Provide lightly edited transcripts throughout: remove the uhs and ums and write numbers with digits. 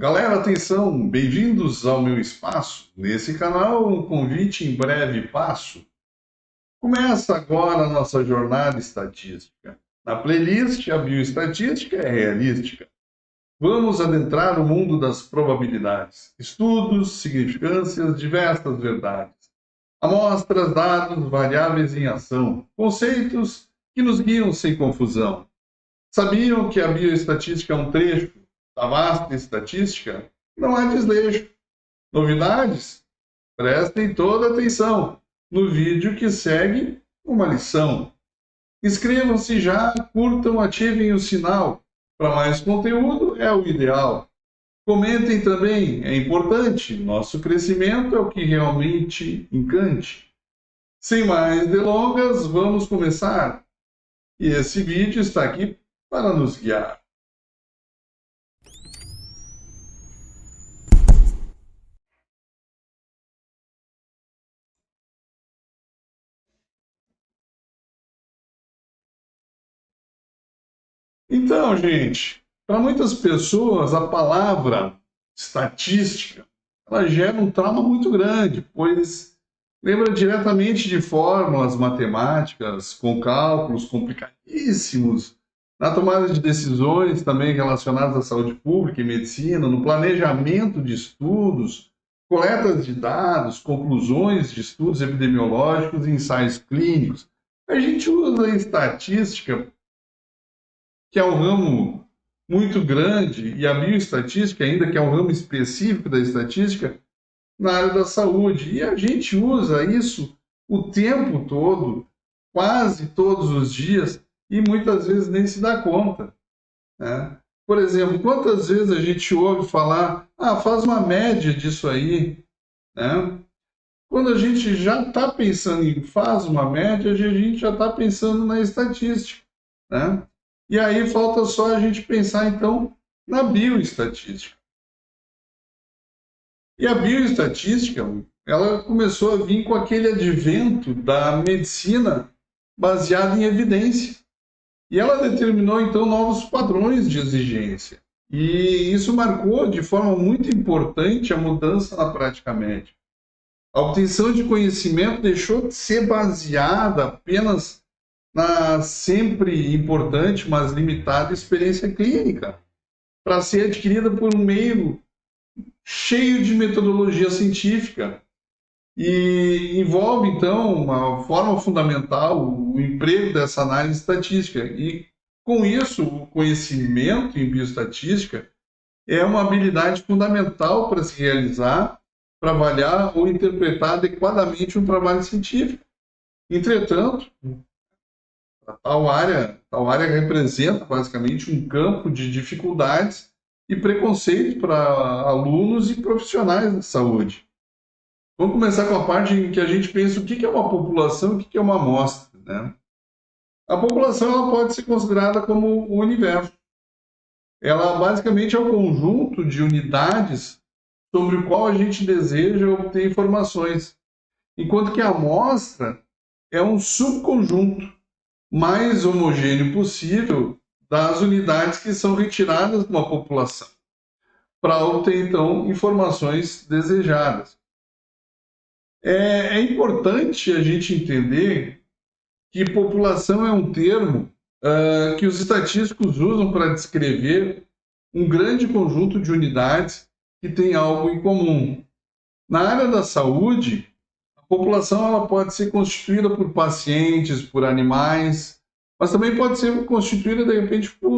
Galera, atenção, bem-vindos ao meu espaço. Nesse canal, um convite em breve passo. Começa agora a nossa jornada estatística. Na playlist, a bioestatística é realística. Vamos adentrar o mundo das probabilidades, estudos, significâncias, diversas verdades. Amostras, dados, variáveis em ação, conceitos que nos guiam sem confusão. Sabiam que a bioestatística é um trecho da vasta estatística? Não há desleixo. Novidades? Prestem toda atenção no vídeo que segue uma lição. Inscrevam-se já, curtam, ativem o sinal. Para mais conteúdo é o ideal. Comentem também, é importante. Nosso crescimento é o que realmente encante. Sem mais delongas, vamos começar. E esse vídeo está aqui para nos guiar. Então, gente, para muitas pessoas, a palavra estatística, ela gera um trauma muito grande, pois lembra diretamente de fórmulas matemáticas, com cálculos complicadíssimos, na tomada de decisões também relacionadas à saúde pública e medicina, no planejamento de estudos, coletas de dados, conclusões de estudos epidemiológicos e ensaios clínicos. A gente usa a estatística, que é um ramo muito grande, e a bioestatística, ainda que é um ramo específico da estatística, na área da saúde. E a gente usa isso o tempo todo, quase todos os dias, e muitas vezes nem se dá conta, né? Por exemplo, quantas vezes a gente ouve falar, faz uma média disso aí, né? Quando a gente já está pensando em faz uma média, a gente já está pensando na estatística, né? E aí falta só a gente pensar, então, na bioestatística. E a bioestatística, ela começou a vir com aquele advento da medicina baseada em evidência. E ela determinou, então, novos padrões de exigência. E isso marcou de forma muito importante a mudança na prática médica. A obtenção de conhecimento deixou de ser baseada apenas na sempre importante, mas limitada experiência clínica, para ser adquirida por um meio cheio de metodologia científica e envolve, então, uma forma fundamental, o emprego dessa análise estatística. E, com isso, o conhecimento em bioestatística é uma habilidade fundamental para se realizar, para avaliar ou interpretar adequadamente um trabalho científico. Entretanto, tal área representa basicamente um campo de dificuldades e preconceito para alunos e profissionais da saúde. Vamos começar com a parte em que a gente pensa o que é uma população e o que é uma amostra, né? A população ela pode ser considerada como o universo. Ela basicamente é o conjunto de unidades sobre o qual a gente deseja obter informações, enquanto que a amostra é um subconjunto mais homogêneo possível das unidades que são retiradas de uma população, para obter, então, informações desejadas. É importante a gente entender que população é um termo que os estatísticos usam para descrever um grande conjunto de unidades que têm algo em comum. Na área da saúde, a população ela pode ser constituída por pacientes, por animais, mas também pode ser constituída, de repente, por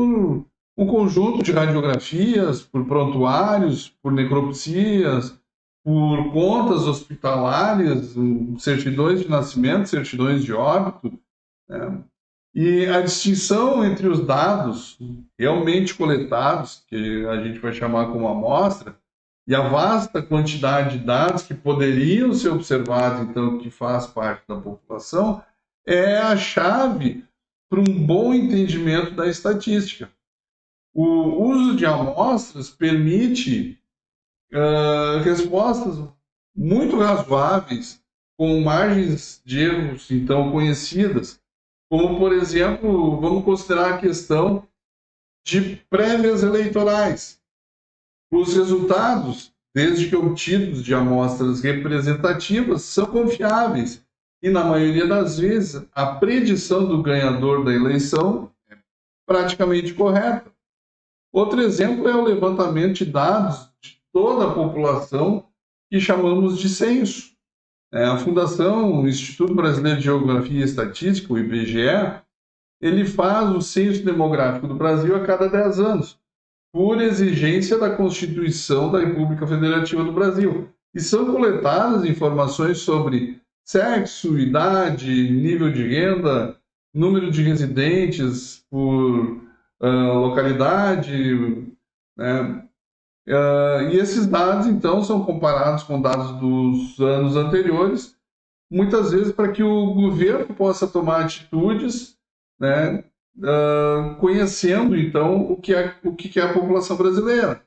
um conjunto de radiografias, por prontuários, por necropsias, por contas hospitalares, certidões de nascimento, certidões de óbito, né? E a distinção entre os dados realmente coletados, que a gente vai chamar como amostra, e a vasta quantidade de dados que poderiam ser observados, então, que faz parte da população, é a chave para um bom entendimento da estatística. O uso de amostras permite respostas muito razoáveis, com margens de erros, então, conhecidas, como, por exemplo, vamos considerar a questão de prévias eleitorais. Os resultados, desde que obtidos de amostras representativas, são confiáveis e, na maioria das vezes, a predição do ganhador da eleição é praticamente correta. Outro exemplo é o levantamento de dados de toda a população, que chamamos de censo. A Fundação Instituto Brasileiro de Geografia e Estatística, o IBGE, ele faz o censo demográfico do Brasil a cada 10 anos, por exigência da Constituição da República Federativa do Brasil. E são coletadas informações sobre sexo, idade, nível de renda, número de residentes por localidade, né? E esses dados, então, são comparados com dados dos anos anteriores, muitas vezes para que o governo possa tomar atitudes, né, conhecendo, então, o que é a população brasileira.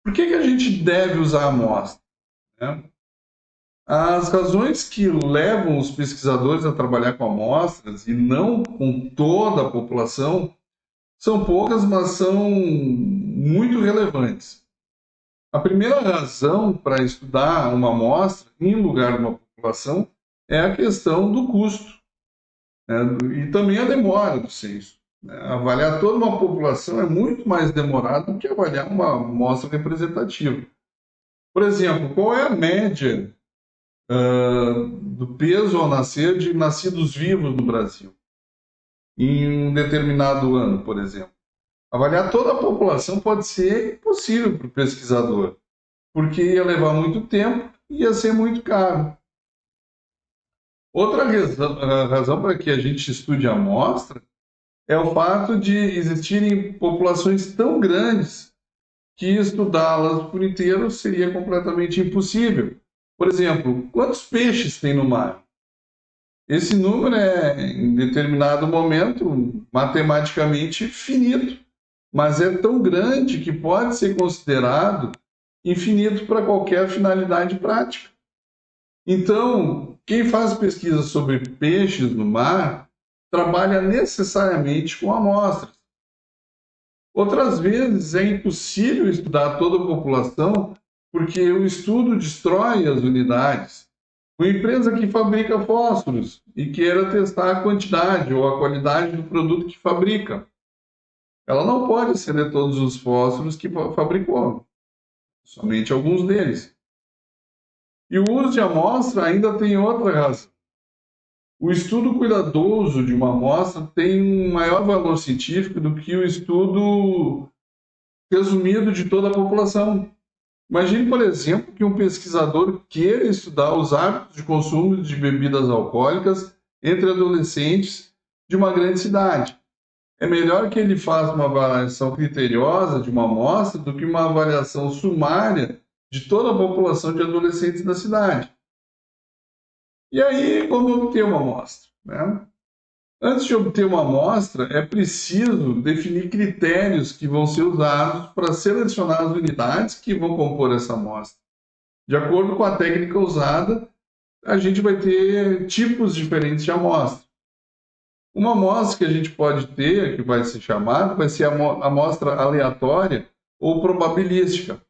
Por que a gente deve usar a amostra? Né? As razões que levam os pesquisadores a trabalhar com amostras e não com toda a população são poucas, mas são muito relevantes. A primeira razão para estudar uma amostra em lugar de uma população é a questão do custo, né? E também a demora do censo. Avaliar toda uma população é muito mais demorado do que avaliar uma amostra representativa. Por exemplo, qual é a média do peso ao nascer de nascidos vivos no Brasil em um determinado ano, por exemplo? Avaliar toda a população pode ser impossível para o pesquisador, porque ia levar muito tempo e ia ser muito caro. Outra razão para que a gente estude a amostra é o fato de existirem populações tão grandes que estudá-las por inteiro seria completamente impossível. Por exemplo, quantos peixes tem no mar? Esse número é, em determinado momento, matematicamente finito, mas é tão grande que pode ser considerado infinito para qualquer finalidade prática. Então, quem faz pesquisa sobre peixes no mar trabalha necessariamente com amostras. Outras vezes é impossível estudar toda a população porque o estudo destrói as unidades. Uma empresa que fabrica fósforos e queira testar a quantidade ou a qualidade do produto que fabrica, ela não pode acender todos os fósforos que fabricou, somente alguns deles. E o uso de amostra ainda tem outra razão. O estudo cuidadoso de uma amostra tem um maior valor científico do que o estudo resumido de toda a população. Imagine, por exemplo, que um pesquisador queira estudar os hábitos de consumo de bebidas alcoólicas entre adolescentes de uma grande cidade. É melhor que ele faça uma avaliação criteriosa de uma amostra do que uma avaliação sumária de toda a população de adolescentes da cidade. E aí, como obter uma amostra, né? Antes de obter uma amostra, é preciso definir critérios que vão ser usados para selecionar as unidades que vão compor essa amostra. De acordo com a técnica usada, a gente vai ter tipos diferentes de amostra. Uma amostra que a gente pode ter, que vai ser chamada, vai ser a amostra aleatória ou probabilística.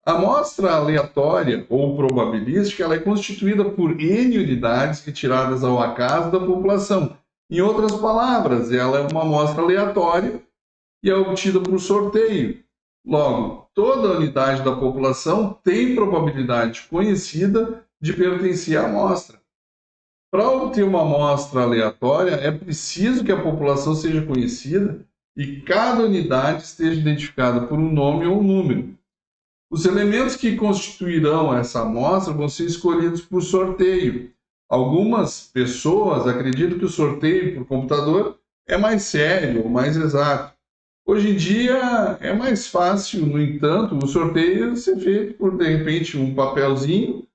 A amostra aleatória ou probabilística ela é constituída por N unidades retiradas ao acaso da população. Em outras palavras, ela é uma amostra aleatória e é obtida por sorteio. Logo, toda unidade da população tem probabilidade conhecida de pertencer à amostra. Para obter uma amostra aleatória, é preciso que a população seja conhecida e cada unidade esteja identificada por um nome ou um número. Os elementos que constituirão essa amostra vão ser escolhidos por sorteio. Algumas pessoas acreditam que o sorteio por computador é mais sério ou mais exato. Hoje em dia é mais fácil, no entanto, o sorteio ser feito por, de repente, um papelzinho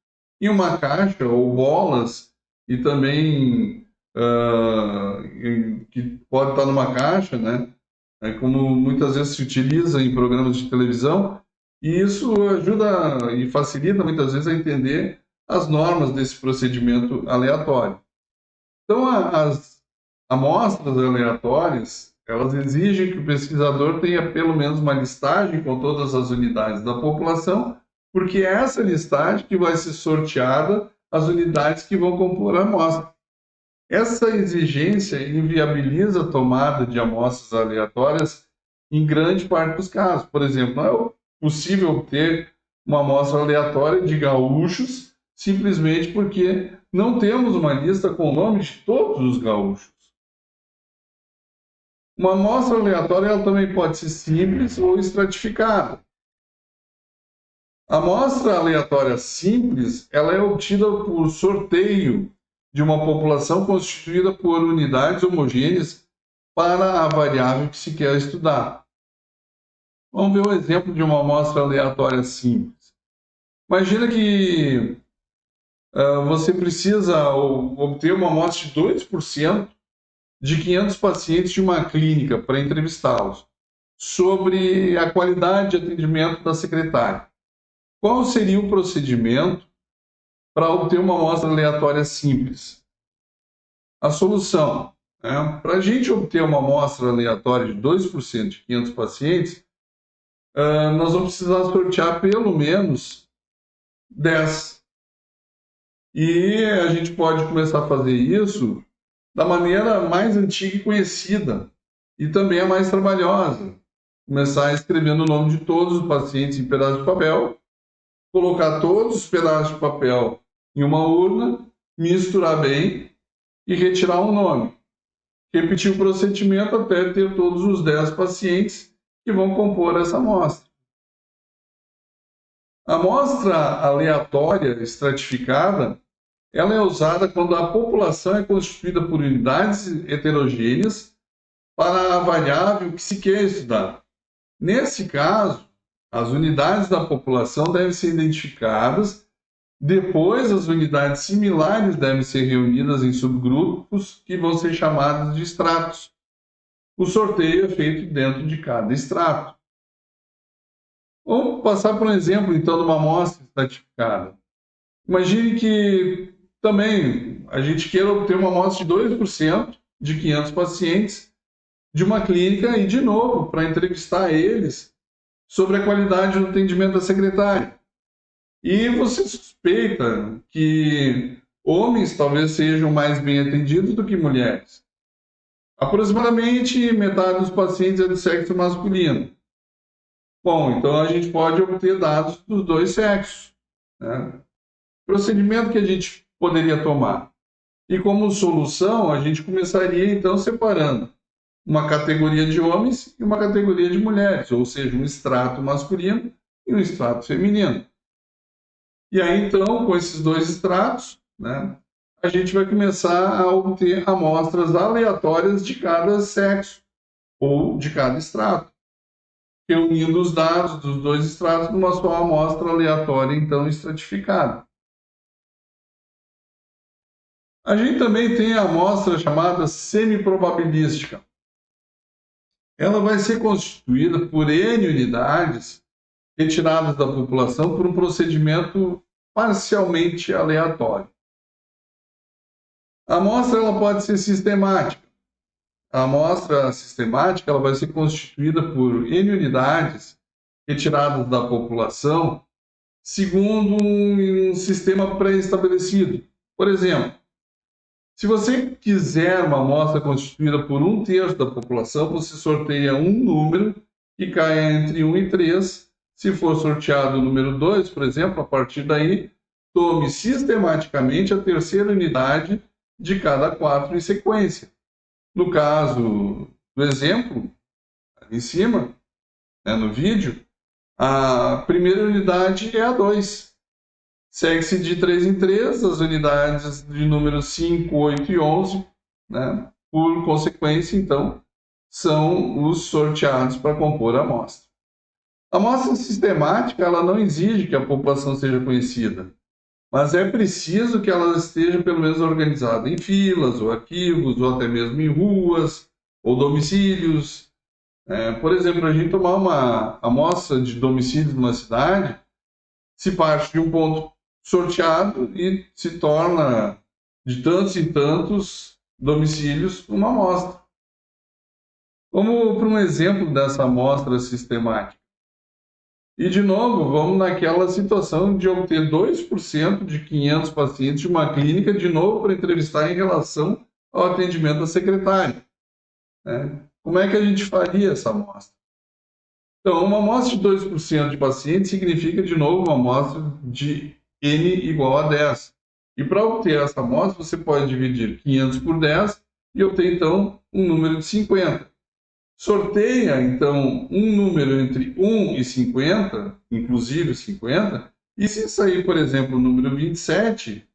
e uma caixa ou bolas e também que pode estar numa caixa, né? Como muitas vezes se utiliza em programas de televisão, e isso ajuda e facilita muitas vezes a entender as normas desse procedimento aleatório. Então, as amostras aleatórias, Elas exigem que o pesquisador tenha pelo menos uma listagem com todas as unidades da população, porque é essa listagem que vai ser sorteada as unidades que vão compor a amostra. Essa exigência inviabiliza a tomada de amostras aleatórias em grande parte dos casos. Por exemplo, não é possível obter uma amostra aleatória de gaúchos simplesmente porque não temos uma lista com o nome de todos os gaúchos. Uma amostra aleatória ela também pode ser simples ou estratificada. A amostra aleatória simples ela é obtida por sorteio de uma população constituída por unidades homogêneas para a variável que se quer estudar. Vamos ver um exemplo de uma amostra aleatória simples. Imagina que você precisa obter uma amostra de 2% de 500 pacientes de uma clínica para entrevistá-los sobre a qualidade de atendimento da secretária. Qual seria o procedimento para obter uma amostra aleatória simples? A solução, para a gente obter uma amostra aleatória de 2% de 500 pacientes, nós vamos precisar sortear pelo menos 10. E a gente pode começar a fazer isso da maneira mais antiga e conhecida, e também a mais trabalhosa. Começar escrevendo o nome de todos os pacientes em pedaços de papel, colocar todos os pedaços de papel em uma urna, misturar bem e retirar um nome. Repetir o procedimento até ter todos os 10 pacientes que vão compor essa amostra. A amostra aleatória estratificada ela é usada quando a população é constituída por unidades heterogêneas para a variável que se quer estudar. Nesse caso, as unidades da população devem ser identificadas, depois as unidades similares devem ser reunidas em subgrupos que vão ser chamados de estratos. O sorteio é feito dentro de cada extrato. Vamos passar por um exemplo, então, de uma amostra estratificada. Imagine que também a gente queira obter uma amostra de 2% de 500 pacientes de uma clínica e, de novo, para entrevistar eles sobre a qualidade do atendimento da secretária. E você suspeita que homens talvez sejam mais bem atendidos do que mulheres. Aproximadamente metade dos pacientes é do sexo masculino. Bom, então a gente pode obter dados dos dois sexos, né? Procedimento que a gente poderia tomar. E como solução, a gente começaria então separando uma categoria de homens e uma categoria de mulheres, ou seja, um extrato masculino e um extrato feminino. E aí então, com esses dois extratos, né, a gente vai começar a obter amostras aleatórias de cada sexo ou de cada extrato, reunindo os dados dos dois extratos numa só amostra aleatória, então estratificada. A gente também tem a amostra chamada semiprobabilística. Ela vai ser constituída por N unidades retiradas da população por um procedimento parcialmente aleatório. A amostra ela pode ser sistemática. A amostra sistemática ela vai ser constituída por N unidades retiradas da população segundo um sistema pré-estabelecido. Por exemplo, se você quiser uma amostra constituída por 1/3 da população, você sorteia um número que caia entre 1 e 3. Se for sorteado o número 2, por exemplo, a partir daí, tome sistematicamente a terceira unidade de cada 4 em sequência. No caso do exemplo, ali em cima, no vídeo, a primeira unidade é a 2. Segue-se de 3 em 3 as unidades de números 5, 8 e 11, né? Por consequência, então, são os sorteados para compor a amostra. A amostra sistemática ela não exige que a população seja conhecida, mas é preciso que ela esteja pelo menos organizada em filas, ou arquivos, ou até mesmo em ruas, ou domicílios. Por exemplo, a gente tomar uma amostra de domicílio de uma cidade, se parte de um ponto sorteado e se torna de tantos em tantos domicílios uma amostra. Vamos para um exemplo dessa amostra sistemática. E, de novo, vamos naquela situação de obter 2% de 500 pacientes de uma clínica, de novo, para entrevistar em relação ao atendimento da secretária, né? Como é que a gente faria essa amostra? Então, uma amostra de 2% de pacientes significa, de novo, uma amostra de N igual a 10. E para obter essa amostra, você pode dividir 500 por 10 e obter, então, um número de 50. Sorteia, então, um número entre 1 e 50, inclusive 50, e se sair, por exemplo, o número 27,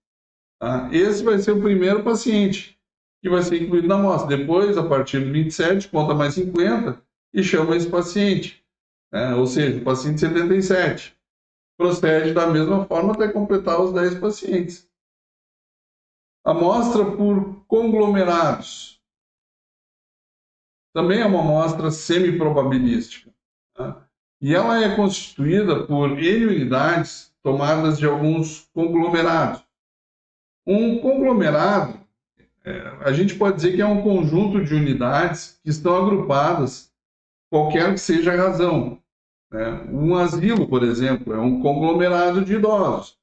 tá? Esse vai ser o primeiro paciente que vai ser incluído na amostra. Depois, a partir do 27, conta mais 50 e chama esse paciente, né? Ou seja, o paciente 77. Procede da mesma forma até completar os 10 pacientes. Amostra por conglomerados. Também é uma amostra semi-probabilística, tá? E ela é constituída por N unidades tomadas de alguns conglomerados. Um conglomerado, a gente pode dizer que é um conjunto de unidades que estão agrupadas, qualquer que seja a razão, né? Um asilo, por exemplo, é um conglomerado de idosos.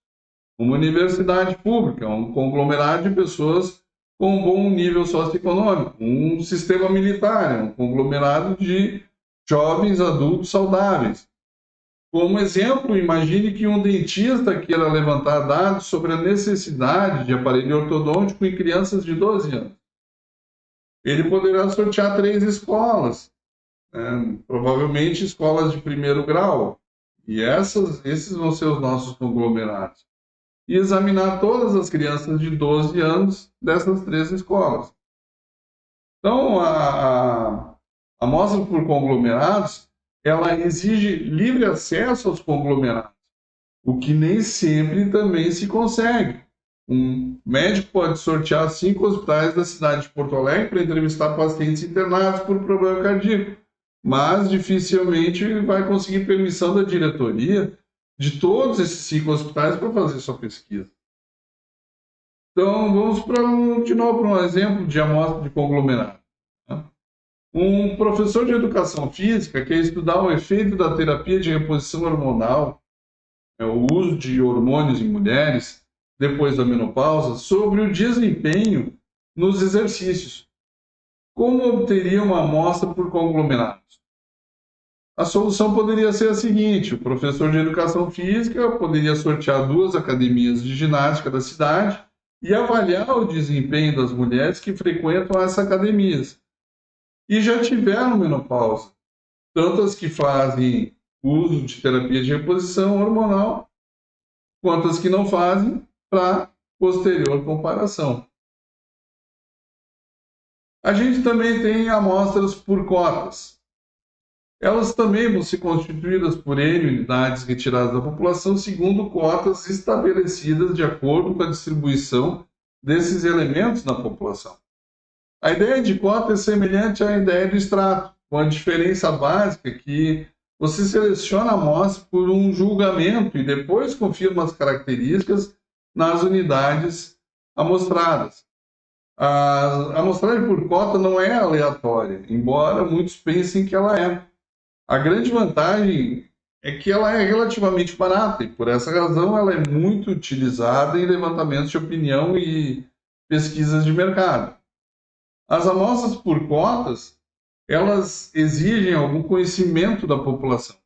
Uma universidade pública é um conglomerado de pessoas com um bom nível socioeconômico. Um sistema militar é um conglomerado de jovens adultos saudáveis. Como exemplo, imagine que um dentista queira levantar dados sobre a necessidade de aparelho ortodôntico em crianças de 12 anos. Ele poderá sortear 3 escolas, né? Provavelmente escolas de primeiro grau, e esses vão ser os nossos conglomerados. E examinar todas as crianças de 12 anos dessas 3 escolas. Então, a amostra por conglomerados, ela exige livre acesso aos conglomerados, o que nem sempre também se consegue. Um médico pode sortear 5 hospitais da cidade de Porto Alegre para entrevistar pacientes internados por problema cardíaco, mas dificilmente vai conseguir permissão da diretoria de todos esses 5 hospitais para fazer sua pesquisa. Então, vamos de novo para um exemplo de amostra de conglomerado, tá? Um professor de educação física quer estudar o efeito da terapia de reposição hormonal, o uso de hormônios em mulheres depois da menopausa, sobre o desempenho nos exercícios. Como obteria uma amostra por conglomerados? A solução poderia ser a seguinte: o professor de educação física poderia sortear 2 academias de ginástica da cidade e avaliar o desempenho das mulheres que frequentam essas academias e já tiveram menopausa, tanto as que fazem uso de terapia de reposição hormonal, quanto as que não fazem, para posterior comparação. A gente também tem amostras por cotas. Elas também vão ser constituídas por N unidades retiradas da população segundo cotas estabelecidas de acordo com a distribuição desses elementos na população. A ideia de cota é semelhante à ideia do extrato, com a diferença básica que você seleciona a amostra por um julgamento e depois confirma as características nas unidades amostradas. A amostragem por cota não é aleatória, embora muitos pensem que ela é. A grande vantagem é que ela é relativamente barata e, por essa razão, ela é muito utilizada em levantamentos de opinião e pesquisas de mercado. As amostras por cotas, elas exigem algum conhecimento da população,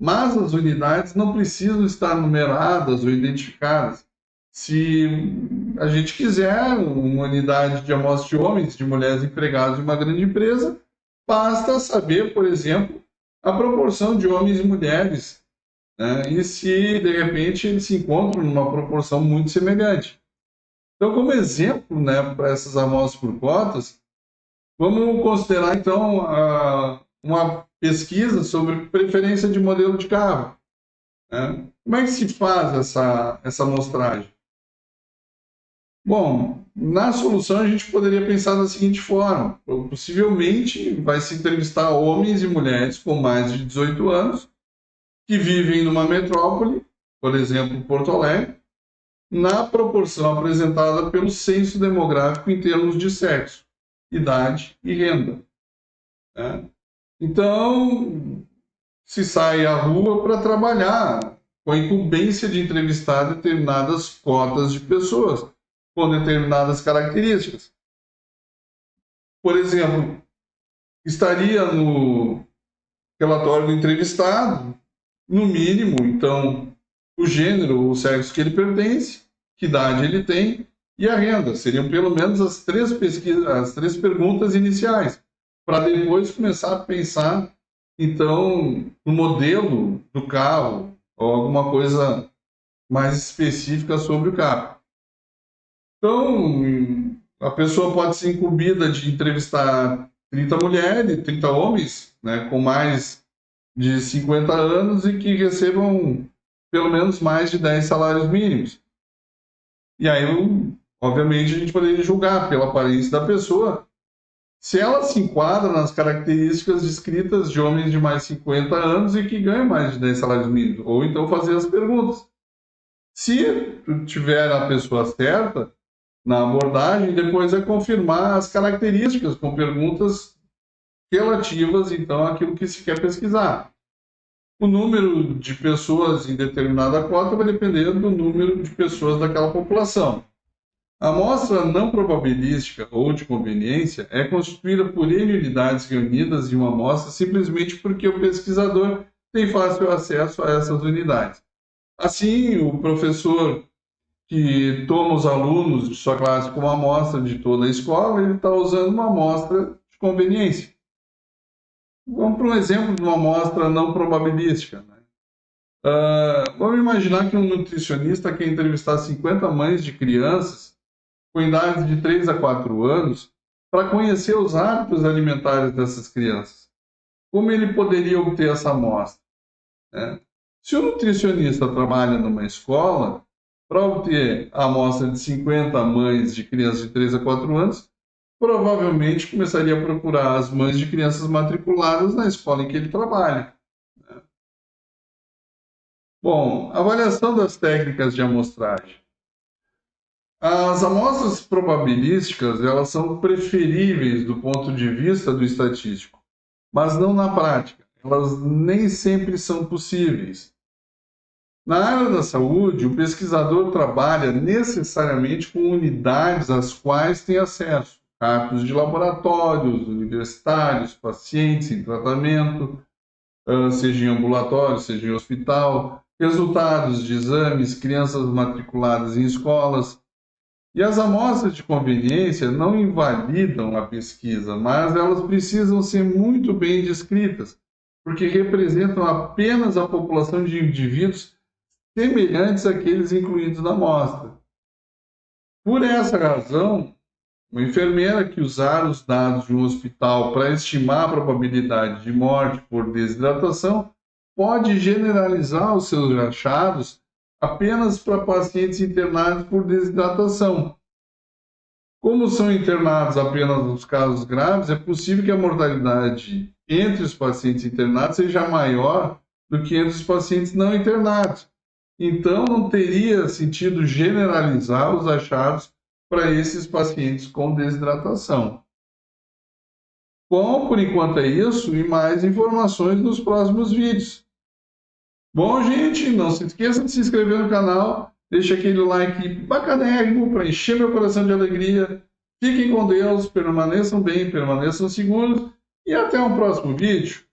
mas as unidades não precisam estar numeradas ou identificadas. Se a gente quiser uma unidade de amostra de homens e de mulheres empregados de uma grande empresa, basta saber, por exemplo, a proporção de homens e mulheres, né? E se, de repente, eles se encontram numa proporção muito semelhante. Então, como exemplo, né, para essas amostras por cotas, vamos considerar, então, uma pesquisa sobre preferência de modelo de carro, né? Como é que se faz essa amostragem? Bom, na solução a gente poderia pensar da seguinte forma: possivelmente vai se entrevistar homens e mulheres com mais de 18 anos que vivem numa metrópole, por exemplo, Porto Alegre, na proporção apresentada pelo censo demográfico em termos de sexo, idade e renda, né? Então, se sai à rua para trabalhar com a incumbência de entrevistar determinadas cotas de pessoas com determinadas características. Por exemplo, estaria no relatório do entrevistado, no mínimo, então, o gênero, o sexo que ele pertence, que idade ele tem e a renda. Seriam pelo menos as três perguntas iniciais, para depois começar a pensar, então, no modelo do carro ou alguma coisa mais específica sobre o carro. Então, a pessoa pode ser incumbida de entrevistar 30 mulheres, 30 homens, né, com mais de 50 anos e que recebam pelo menos mais de 10 salários mínimos. E aí, obviamente, a gente poderia julgar pela aparência da pessoa se ela se enquadra nas características descritas de homens de mais de 50 anos e que ganham mais de 10 salários mínimos. Ou então fazer as perguntas. Se tiver a pessoa certa na abordagem, depois é confirmar as características com perguntas relativas, então, àquilo que se quer pesquisar. O número de pessoas em determinada cota vai depender do número de pessoas daquela população. A amostra não probabilística ou de conveniência é constituída por N unidades reunidas em uma amostra simplesmente porque o pesquisador tem fácil acesso a essas unidades. Assim, o professor que toma os alunos de sua classe como amostra de toda a escola, ele está usando uma amostra de conveniência. Vamos para um exemplo de uma amostra não probabilística, né? Vamos imaginar que um nutricionista quer entrevistar 50 mães de crianças com idade de 3 a 4 anos para conhecer os hábitos alimentares dessas crianças. Como ele poderia obter essa amostra, né? Se o nutricionista trabalha numa escola, para obter a amostra de 50 mães de crianças de 3 a 4 anos, provavelmente começaria a procurar as mães de crianças matriculadas na escola em que ele trabalha. Bom, avaliação das técnicas de amostragem. As amostras probabilísticas, elas são preferíveis do ponto de vista do estatístico, mas não na prática. Elas nem sempre são possíveis. Na área da saúde, o pesquisador trabalha necessariamente com unidades às quais tem acesso, ratos de laboratórios, universitários, pacientes em tratamento, seja em ambulatório, seja em hospital, resultados de exames, crianças matriculadas em escolas. E as amostras de conveniência não invalidam a pesquisa, mas elas precisam ser muito bem descritas, porque representam apenas a população de indivíduos semelhantes àqueles incluídos na amostra. Por essa razão, uma enfermeira que usar os dados de um hospital para estimar a probabilidade de morte por desidratação pode generalizar os seus achados apenas para pacientes internados por desidratação. Como são internados apenas nos casos graves, é possível que a mortalidade entre os pacientes internados seja maior do que entre os pacientes não internados. Então, não teria sentido generalizar os achados para esses pacientes com desidratação. Bom, por enquanto é isso e mais informações nos próximos vídeos. Bom, gente, não se esqueça de se inscrever no canal, deixa aquele like bacanérrimo para encher meu coração de alegria. Fiquem com Deus, permaneçam bem, permaneçam seguros e até um próximo vídeo.